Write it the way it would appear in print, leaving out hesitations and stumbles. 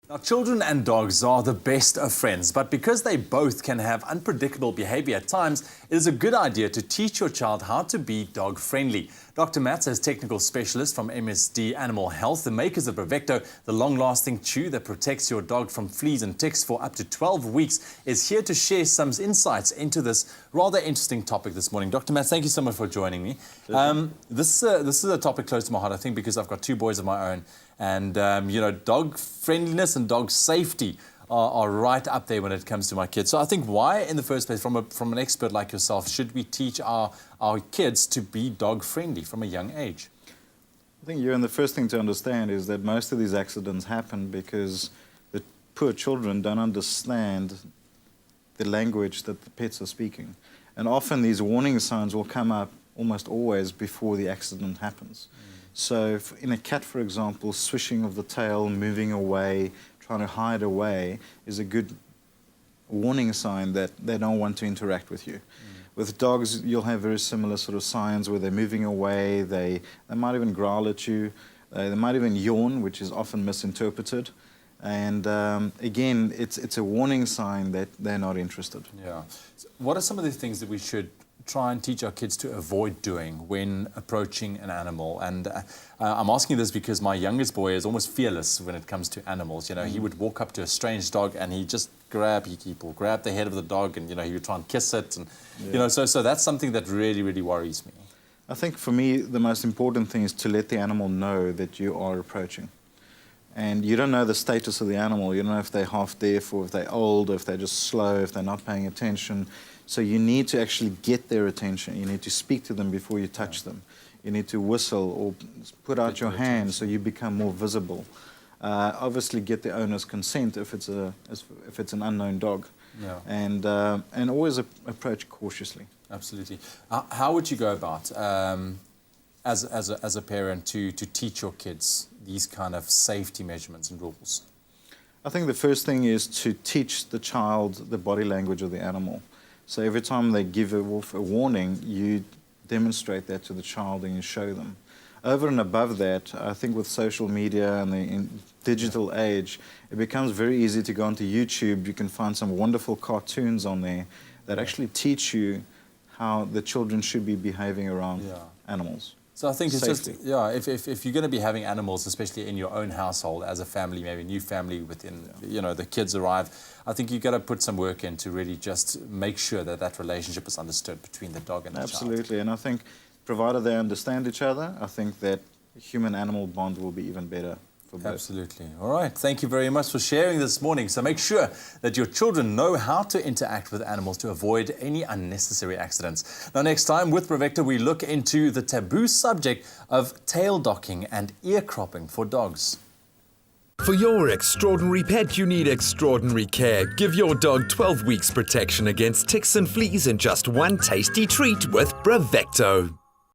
Now, children and dogs are the best of friends, but because they both can have unpredictable behavior at times, it is a good idea to teach your child how to be dog-friendly. Dr. Mats, as technical specialist from MSD Animal Health, the makers of BRAVECTO, the long-lasting chew that protects your dog from fleas and ticks for up to 12 weeks, is here to share some insights into this rather interesting topic this morning. Dr. Mats, thank you so much for joining me. This is a topic close to my heart, I think, because I've got two boys of my own. And, dog friendliness and dog safety are right up there when it comes to my kids. So I think why, in the first place, from an expert like yourself, should we teach our kids to be dog friendly from a young age? I think, Ewan, the first thing to understand is that most of these accidents happen because the poor children don't understand the language that the pets are speaking. And often these warning signs will come up almost always before the accident happens. So in a cat, for example, swishing of the tail, moving away, trying to hide away is a good warning sign that they don't want to interact with you. With dogs, you'll have very similar sort of signs where they're moving away, they might even growl at you, they might even yawn, which is often misinterpreted. And again, it's a warning sign that they're not interested. Yeah. So what are some of the things that we should try and teach our kids to avoid doing when approaching an animal? And I'm asking this because my youngest boy is almost fearless when it comes to animals. You know, he would walk up to a strange dog and he'd just grab the head of the dog and, he would try and kiss it. And, so that's something that really, really worries me. I think for me, the most important thing is to let the animal know that you are approaching. And you don't know the status of the animal. You don't know if they're half deaf or if they're old or if they're just slow, if they're not paying attention. So you need to actually get their attention. You need to speak to them before you touch them. You need to whistle or put out your hand so you become more visible. Obviously get the owner's consent if it's an unknown dog. Yeah. And always approach cautiously. Absolutely. How would you go about, as a parent, to teach your kids these kind of safety measurements and rules? I think the first thing is to teach the child the body language of the animal. So every time they give a warning, you demonstrate that to the child and you show them. Over and above that, I think with social media and the digital age, it becomes very easy to go onto YouTube. You can find some wonderful cartoons on there that actually teach you how the children should be behaving around animals. So I think it's Safety. just, if you're going to be having animals, especially in your own household as a family, maybe a new family within, the kids arrive, I think you've got to put some work in to really just make sure that that relationship is understood between the dog and the child. Absolutely, and I think provided they understand each other, I think that human-animal bond will be even better for both. Absolutely. All right. Thank you very much for sharing this morning. So make sure that your children know how to interact with animals to avoid any unnecessary accidents. Now, next time with BRAVECTO, we look into the taboo subject of tail docking and ear cropping for dogs. For your extraordinary pet, you need extraordinary care. Give your dog 12 weeks protection against ticks and fleas in just one tasty treat with BRAVECTO.